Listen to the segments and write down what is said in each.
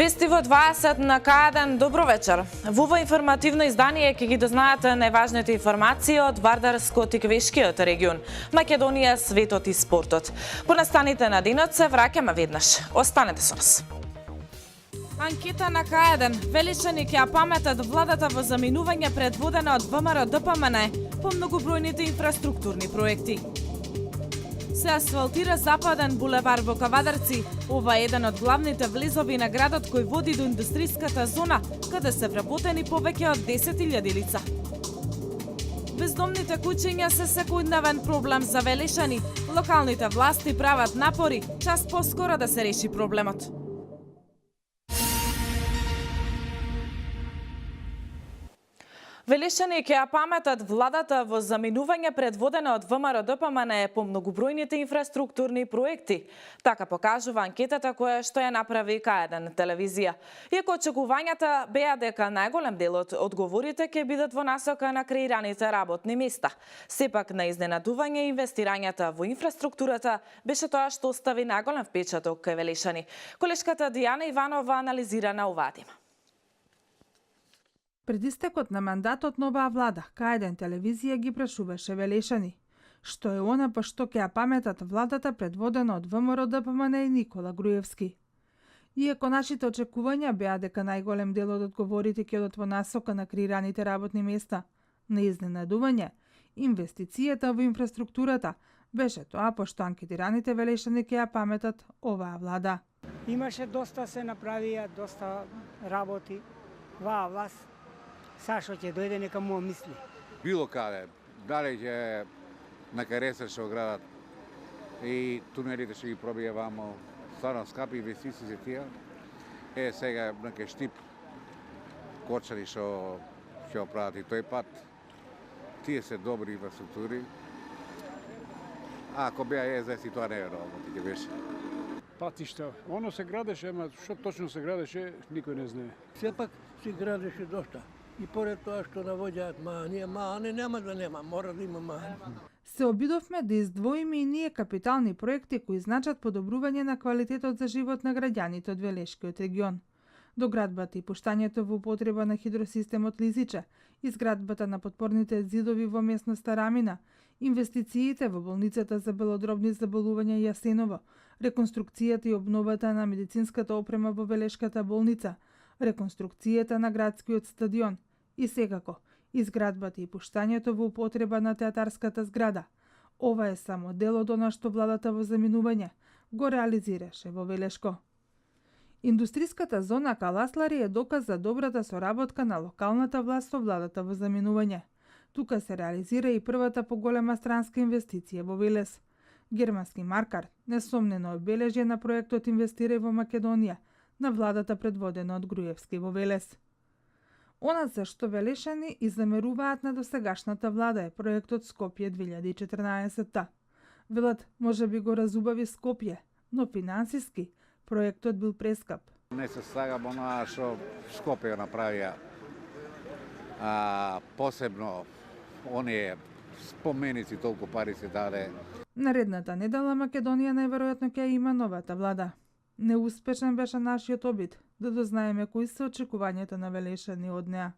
Вести во 20 на К1, добро вечер. Во ова информативно издание ќе ги дознаете најважните информации од Вардарскиот и Квешкиот регион, Македонија, светот и спортот. По настаните на денот се враќаме веднаш. Останете со нас. Анкета на К1. Велишани ќе ја паметат владата во заминување предводена од ВМРО ДПМН по многобројните инфраструктурни проекти. Се асфалтира западен булевар во Кавадарци. Ова е еден од главните влезови на градот кој води до индустријската зона, каде се вработени повеќе од 10.000 лица. Бездомните куќиња се секојдневен проблем за Велишани. Локалните власти прават напори час поскоро да се реши проблемот. Велишани ќе ја паметат владата во заминување предводена од ВМРО ДПМН по многобројните инфраструктурни проекти. Така покажува анкетата која што ја направи К1 телевизија. Иако очекувањата беа дека најголем дел од одговорите ќе бидат во насока на креираните работни места. Сепак на изненадување инвестирањата во инфраструктурата беше тоа што остави најголем впечаток кај Велишани. Колешката Дијана Иванова анализира на оваа тема. Пред истекот на мандатот на оваа влада, К1 телевизија ги прашуваше Велишани што е она по што ќе ја паметат владата предводена од ВМРО ДПМН и Никола Груевски. Иако нашите очекувања беа дека најголем дел од одговорите ќе одат во насока на креираните работни места, на изненадување, инвестицијата во инфраструктурата беше тоа по што анкетираните Велишани ќе ја паметат оваа влада. Имаше доста се направија, доста работи ваа власт. Сашо ќе дојде нека му мисли. Било каде, дали ќе накареса што градат и тунелите што ги пробиевамо, стварно скапи инвестиции за тие. Сега нека Штип, Корчани што ќе прават и тој пат. Тие се добри инфраструктури. Ако беа ЕЗС и тоа не е работа ќе беше. Патишта, оно се градеше, ама што точно се градеше, никој не знае. Сепак се градеше доста. И поред тоа што навоѓаат маани нема да нема, мора да има маани. Се обидовме да издвоиме и ние капитални проекти кои значат подобрување на квалитетот за живот на граѓаните од Велешкиот регион. Доградбата и пуштањето во употреба на хидросистемот Лизиче, изградбата на подпорните зидови во местноста Рамина, инвестициите во болницата за белодробни заболувања Јасеново, реконструкцијата и обновата на медицинската опрема во Велешката болница, реконструкцијата на градскиот стадион и секако изградбата и пуштањето во употреба на театарската зграда. Ова е само дел од она што владата во заминување го реализираше во Велешко. Индустријската зона Каласлари е доказ за добрата соработка на локалната власт со владата во заминување. Тука се реализира и првата поголема странска инвестиција во Велес. Германски маркар несомнено обележје на проектот Инвестирај во Македонија на владата предводена од Груевски во Велес. Она за што Велешани замеруваат на досегашната влада е проектот Скопје 2014. Велат може би го разубави Скопје, но финансиски проектот бил прескап. Не се слагам она што Скопје направија, посебно оние споменици толку пари се даде. Наредната недела Македонија најверојатно ќе има новата влада. Неуспешен беше нашиот обид да дознаеме кои се очекувањата на Велешани од неа.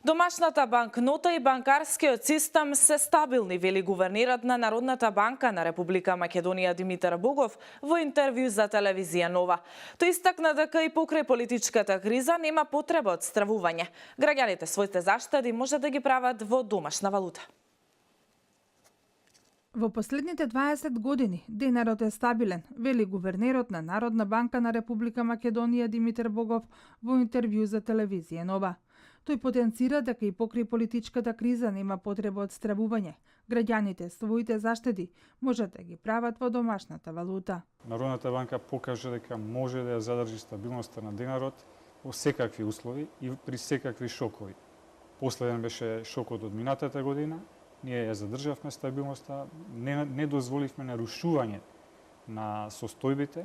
Домашната банкнота и банкарскиот систем се стабилни, вели гувернерот на Народната банка на Република Македонија Димитар Богов во интервју за телевизија Нова. Тој истакна дека и покрај политичката криза нема потреба од стравување. Граѓаните своите заштеди може да ги прават во домашна валута. Во последните 20 години денарот е стабилен, вели гувернерот на Народна банка на Република Македонија Димитар Богов во интервју за телевизија Нова. Тој потенцира дека и покрај политичката криза нема потреба од стравување. Граѓаните своите заштеди може да ги прават во домашната валута. Народната банка покажа дека може да ја задржи стабилноста на денарот во секакви услови и при секакви шокови. Последен беше шокот од минатата година. Ние ја задржавме стабилноста, не дозволивме нарушување на состојбите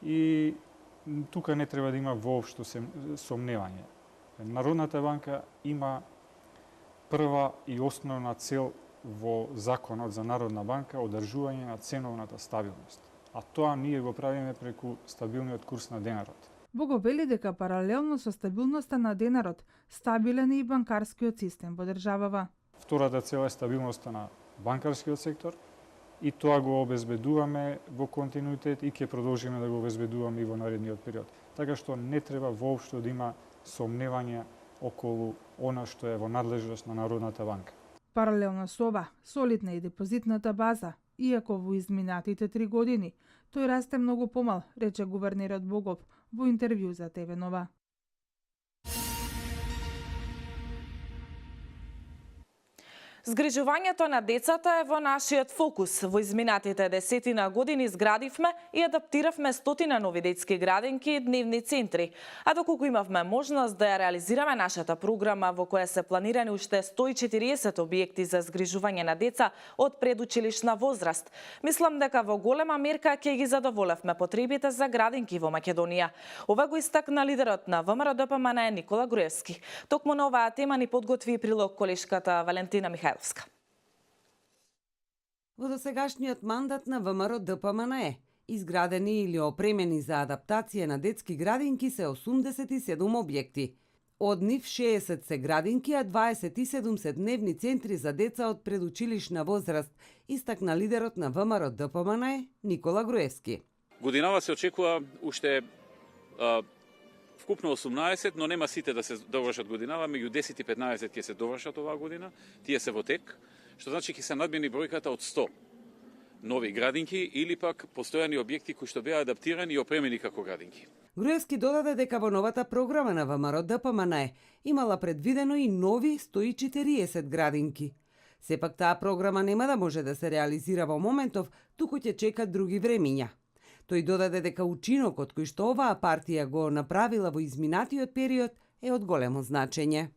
и тука не треба да има воопшто сомневање. Народната банка има прва и основна цел во Законот за Народна банка одржување на ценовната стабилност. А тоа ние го правиме преку стабилниот курс на денарот. Богов вели дека паралелно со стабилноста на денарот, стабилен е и банкарскиот систем во државава. Втората цел е стабилноста на банкарскиот сектор и тоа го обезбедуваме во континуитет и ќе продолжиме да го обезбедуваме и во наредниот период. Така што не треба воопшто да има сомневања околу она што е во надлежност на Народната банка. Паралелно со ова, солидна е депозитната база, иако во изминатите 3 години тој расте многу помал, рече гувернерот Богов во интервју за ТВ Нова. Згрижувањето на децата е во нашиот фокус. Во изминатите десетина години изградивме и адаптиравме стотина нови детски градинки и дневни центри. А доколку имавме можност да ја реализираме нашата програма во која се планирани уште 140 објекти за згрижување на деца од предучилишна возраст, мислам дека во голема мерка ќе ги задоволевме потребите за градинки во Македонија. Ова го истакна лидерот на ВМРО-ДПМН Никола Груевски. Токму на оваа тема ни подготви прилог колешката Валентина Михајловска. Во досегашниот мандат на ВМРО-ДПМН изградени или опремени за адаптација на детски градинки се 87 објекти. Од нив 60 се градинки, а 27 се дневни центри за деца од предучилишна возраст, истакна лидерот на ВМРО-ДПМН Никола Груевски. Годинава се очекува уште вкупно 18, но нема сите да се довршат годинава, меѓу 10 и 15 ќе се довршат оваа година, тие се во тек, што значи ќе се надмени бројката од 100 нови градинки или пак постојани објекти кои што беа адаптирани и опремени како градинки. Груевски додаде дека во новата програма на ВМРО-ДПМН имала предвидено и нови 140 градинки. Сепак таа програма нема да може да се реализира во моментов, туку ќе чекат други времиња. Тој додаде дека учинокот кој што оваа партија го направила во изминатиот период е од големо значење.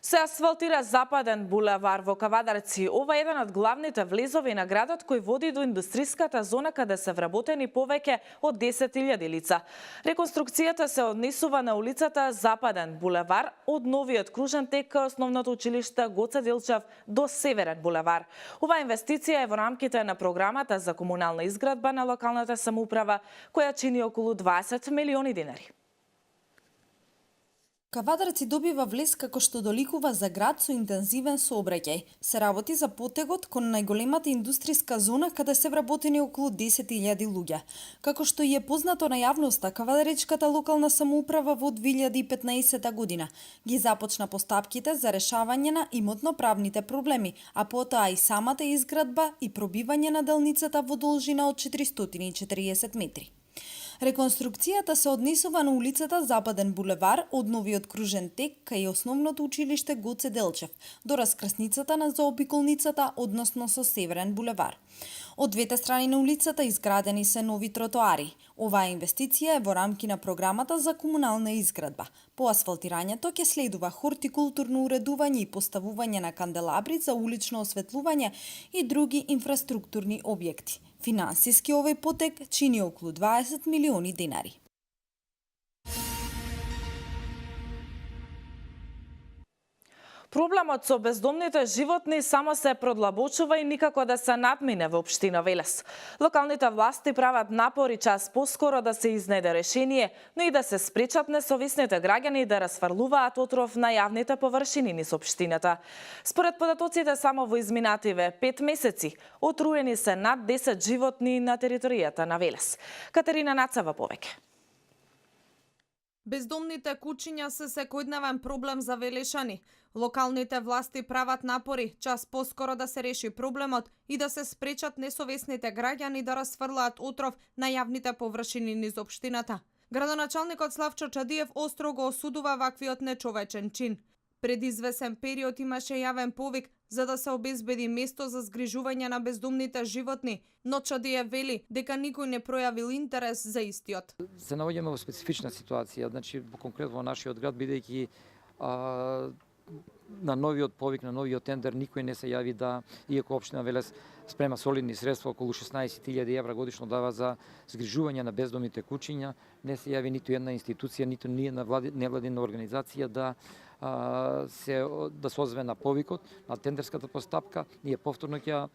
Се асфалтира Западен булевар во Кавадарци. Ова е еден од главните влезови на градот кој води до индустриската зона каде се вработени повеќе од 10.000 лица. Реконструкцијата се однесува на улицата Западен булевар од новиот кружен тек кај основното училиште Гоце Делчев до Северен булевар. Оваа инвестиција е во рамките на програмата за комунална изградба на локалната самоуправа, која чини околу 20 милиони динари. Кавадарци добива влез како што доликува за град со интензивен сообраќај. Се работи за потегот кон најголемата индустријска зона каде се вработени околу 10.000 луѓе. Како што и е познато на јавноста, Кавадаречката локална самоуправа во 2015 година ги започна постапките за решавање на имотно-правните проблеми, а потоа и самата изградба и пробивање на делницата во должина од 440 метри. Реконструкцијата се однесува на улицата Западен булевар од новиот кружен тек кај основното училиште Гоце Делчев до раскрсницата на заобиколницата, односно со Северен булевар. Од двете страни на улицата изградени се нови тротоари. Оваа инвестиција е во рамки на програмата за комунална изградба. По асфалтирањето ќе следува хортикултурно уредување и поставување на канделабри за улично осветлување и други инфраструктурни објекти. Финансиски овој потек чини околу 20 милиони динари. Проблемот со бездомните животни само се продлабочува и никако да се надмине во општина Велес. Локалните власти прават напори час поскоро да се изнеде решение, но и да се спречат несовисните граѓани да расфрлуваат отров на јавните површини низ општината. Според податоците, само во изминативе 5 месеци отруени се над 10 животни на територијата на Велес. Катерина Нацева повеќе. Бездомните кучиња се секојдневен проблем за велешани. Локалните власти прават напори час поскоро да се реши проблемот и да се спречат несовесните граѓани да расфрлаат отров на јавните површини низ општината. Градоначалникот Славчо Чадиев остро го осудува ваквиот нечовечен чин. Пред извесен период имаше јавен повик за да се обезбеди место за згрижување на бездомните животни, но Чадиев вели дека никој не пројавил интерес за истиот. Се наоѓаме во специфична ситуација, значи конкретно во нашиот град, бидејќи на новиот повик, на новиот тендер, никој не се јави да, иако општина Велес спрема солидни средства, околу 16.000 евра годишно дава за згрижување на бездомните куќиња, не се јави ниту една институција, ниту ниједна невладина организација да се озве на повикот, на тендерската постапка. Ние повторно ќе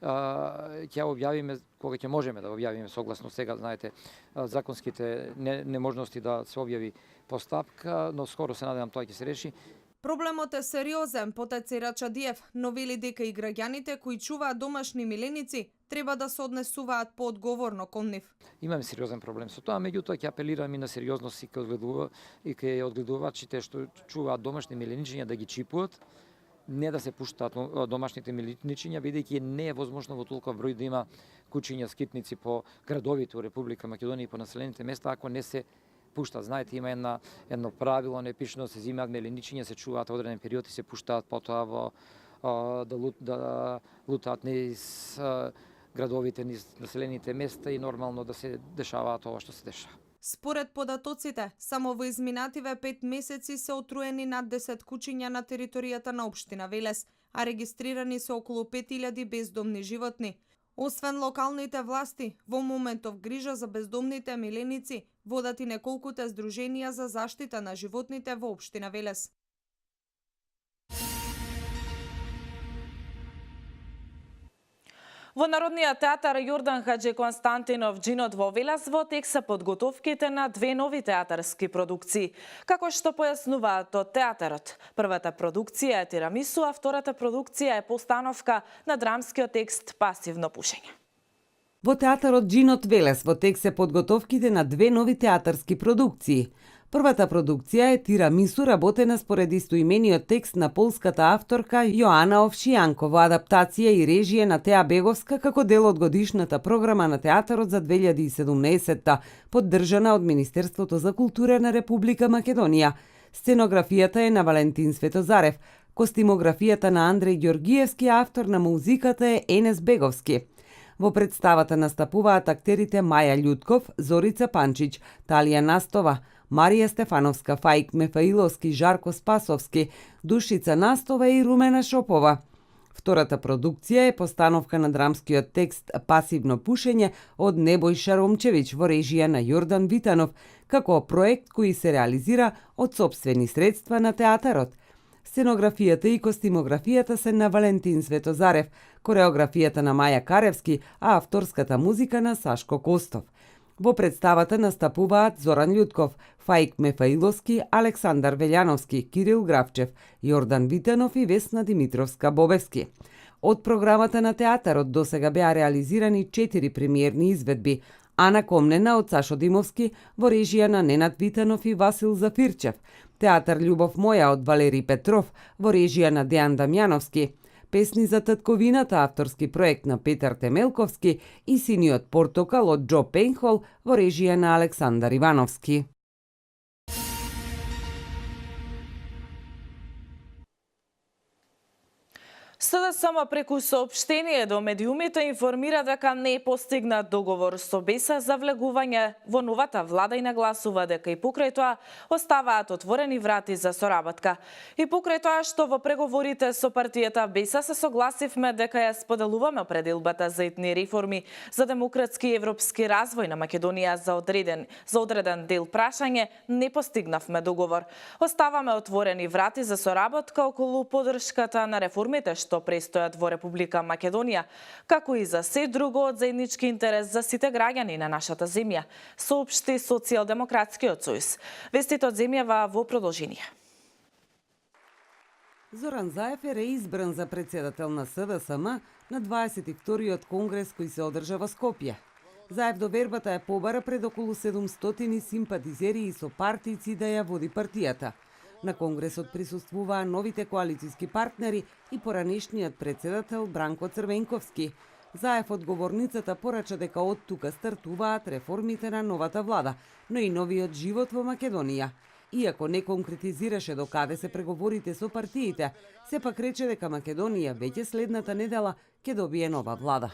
објавиме, кога ќе можеме да објавиме, согласно сега, знаете, законските неможности да се објави постапка, но скоро се надевам тоа ќе се реши. Проблемот е сериозен, потенцира Чадиев, но вели дека и граѓаните кои чуваат домашни миленици треба да се однесуваат поодговорно кон нив. Имаме сериозен проблем со тоа, меѓутоа ќе апелирам и на сериозност и кај одгледувачите што чуваат домашни миленичиња да ги чипуваат, не да се пуштаат домашните миленичиња, бидејќи не е возможно во толкова број да има куќиња скитници по градовите во Република Македонија и по населените места, ако не се пуштаат. Знаете, има едно правило, непишано, се земаат меленичиња, се чуваат одреден период и се пуштаат потоа во да лутаат низ градовите, низ населените места и нормално да се дешава тоа што се дешава. Според податоците, само во изминативе 5 месеци се отруени над 10 куќиња на територијата на општина Велес, а регистрирани се околу 5000 бездомни животни. Освен локалните власти, во моментов грижа за бездомните миленици водат и неколкуте здруженија за заштита на животните во општина Велес. Во Народниот театар Јордан Хаџи Константинов Джинот во Велес во тек се подготовките на 2 нови театарски продукции. Како што појаснуваат од театарот, првата продукција е Тирамису, а втората продукција е постановка на драмскиот текст Пасивно пушење. Во театарот Джинот Велес во тек се подготовките на 2 нови театарски продукции. Првата продукција е Тирамису, работена според истоимениот текст на полската авторка Јоана Овшијанко во адаптација и режија на Теа Беговска како дел од годишната програма на театарот за 2017-та, поддржана од Министерството за култура на Република Македонија. Сценографијата е на Валентин Светозарев, костимографијата на Андреј Ѓоргиевски, автор на музиката е Енес Беговски. Во представата настапуваат актерите Маја Љутков, Зорица Панчич, Талија Настова, Марија Стефановска, Фаик Мефаиловски, Жарко Спасовски, Душица Настова и Румена Шопова. Втората продукција е постановка на драмскиот текст Пасивно пушење од Небојша Ромчевиќ во режија на Јордан Витанов, како проект кој се реализира од сопствени средства на театарот. Сценографијата и костимографијата се на Валентин Светозарев, кореографијата на Маја Каревски, а авторската музика на Сашко Костов. Во представата настапуваат Зоран Љутков, Фаик Мефаиловски, Александар Велјановски, Кирил Гравчев, Јордан Витанов и Весна Димитровска-Бобевски. Од програмата на театарот досега беа реализирани 4 премиерни изведби: Ана Комнена од Сашо Димовски во режија на Ненад Витанов и Васил Зафирчев, Театар Љубов моја од Валери Петров во режија на Дејан Дамјановски, Песни за татковината, авторски проект на Петар Темелковски и Синиот портокал од Џо Пенхол во режија на Александар Ивановски. СДСМ преку соопштение до медиумите информира дека не е постигнат договор со БЕСА за влегување во новата влада и нагласува дека и покрај тоа оставаат отворени врати за соработка. И покрај тоа што во преговорите со партијата БЕСА се согласивме дека ја споделуваме определбата за итни реформи за демократски и европски развој на Македонија за одреден дел прашање, не постигнавме договор. Оставаме отворени врати за соработка околу поддршката на реформите што престојат во Република Македонија, како и за се друго од заеднички интерес за сите граѓани на нашата земја, соопшти Социјалдемократскиот сојуз. Вестите од земјава во продолжение. Зоран Заев е реизбран за председател на СДСМ на 22-иот конгрес кој се одржа во Скопје. Заев до вербата е побара пред околу 700 симпатизери и сопартици да ја води партијата. На конгресот присуствуваа новите коалициски партнери и поранешниот председател Бранко Црвенковски. Заев од говорницата порача дека од тука стартуваат реформите на новата влада, но и новиот живот во Македонија. Иако не конкретизираше до каде се преговорите со партиите, сепак рече дека Македонија веќе следната недела ќе добие нова влада.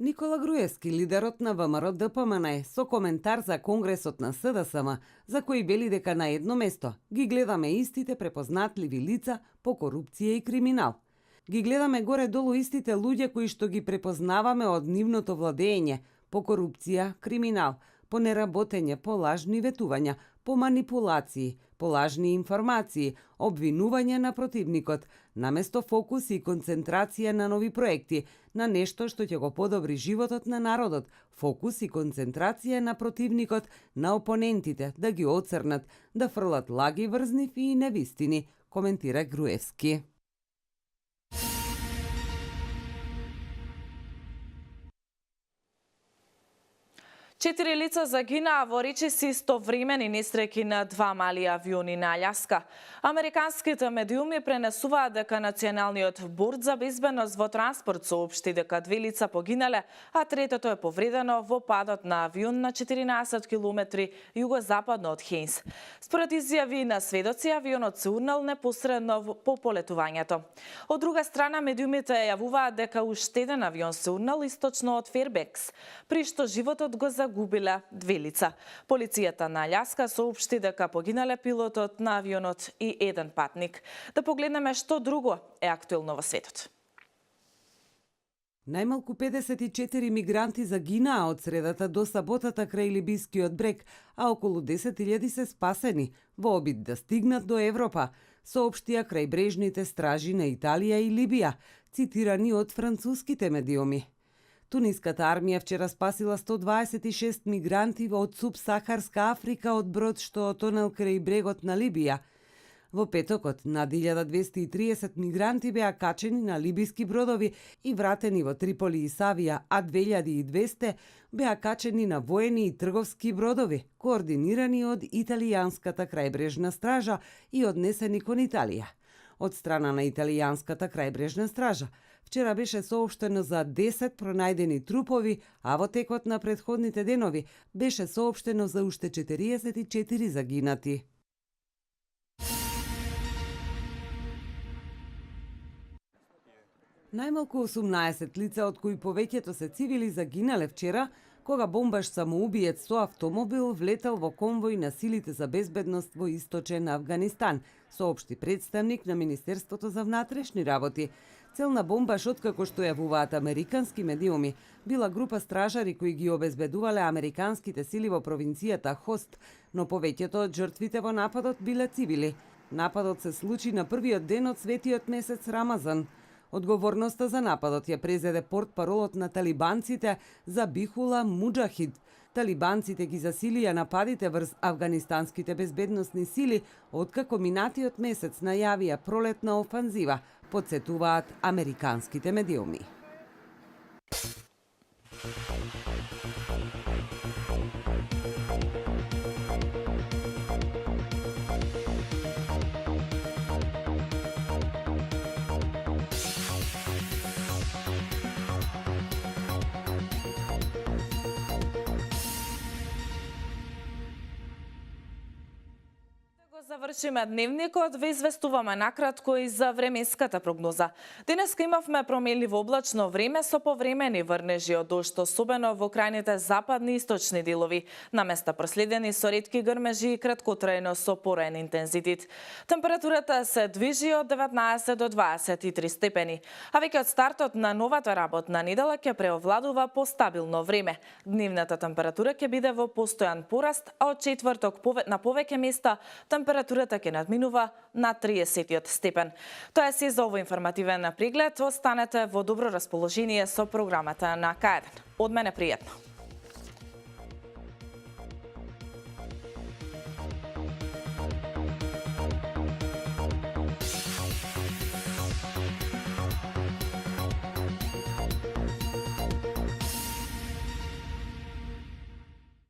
Никола Груевски, лидерот на ВМРО ДПМН, со коментар за Конгресот на СДСМ, за кој вели дека на едно место ги гледаме истите препознатливи лица по корупција и криминал. Ги гледаме горе-долу истите луѓе кои што ги препознаваме од нивното владење по корупција, криминал, по неработење, по лажни ветувања, по манипулации, по лажни информации, обвинување на противникот, наместо фокус и концентрација на нови проекти, на нешто што ќе го подобри животот на народот, фокус и концентрација на противникот, на опонентите, да ги оцрнат, да фрлат лаги врз нив и невистини, коментира Груевски. Четири лица загинаа во речиси истовремени несреќи на два мали авиони на Аљаска. Американските медиуми пренесуваат дека Националниот борд за безбедност во транспорт соопшти дека две лица погинале, а третото е повредено во падот на авион на 14 километри југозападно од Хейнс. Според изјави на сведоци, авионот се урнал непосредно по полетувањето. Од друга страна, медиумите јавуваат дека уште еден авион се урнал источно од Фербекс, при што животот го загубиле две лица. Полицијата на Аљаска соопшти дека погинале пилотот на авионот и еден патник. Да погледнеме што друго е актуелно во светот. Најмалку 54 мигранти загинаа од средата до саботата крај либискиот брег, а околу 10.000 се спасени во обид да стигнат до Европа, соопштија крајбрежните стражи на Италија и Либија, цитирани од француските медиуми. Туниската армија вчера спасила 126 мигранти од субсахарска Африка од брод што отонел крај брегот на Либија. Во петокот, над 1230 мигранти беа качени на либиски бродови и вратени во Триполи и Савија, а 2200 беа качени на воени и трговски бродови, координирани од италијанската крајбрежна стража и однесени кон Италија. Од страна на италијанската крајбрежна стража, вчера беше соопштено за 10 пронајдени трупови, а во текот на претходните денови беше соопштено за уште 44 загинати. Најмалку 18 лица, од кои повеќето се цивили, загинале вчера, кога бомбаш самоубиец со автомобил влетел во конвој на силите за безбедност во источен Авганистан, соопшти представник на Министерството за внатрешни работи. Цел на бомбаш, откако што јавуваат американски медиуми, била група стражари кои ги обезбедувале американските сили во провинцијата Хост, но повеќето од жртвите во нападот биле цивили. Нападот се случи на првиот ден од светиот месец Рамазан. Одговорноста за нападот ја презеде портпаролот на талибанците Забихула Муџахид. Талибанците ги засилија нападите врз афганистанските безбедносни сили, откако минатиот месец најавија пролетна офанзива, потсетуваат американските медиуми. Завршиме дневникот, ве известуваме накратко и за временската прогноза. Денеска имавме променливо облачно време со повремени врнежи од дожд, особено во крајните западни и источни делови, на места проследени со ретки грмежи и краткотрајно со пораен интензитет. Температурата се движи од 19 до 23 степени, а веќе од стартот на новата работна недела ќе преовладува постабилно време. Дневната температура ќе биде во постојан пораст, а од четврток на повеќе места температурата ќе надминува на 30 степен. Тоа е се за овој информативен преглед. Останете во добро расположение со програмата на К1. Од мене пријатно.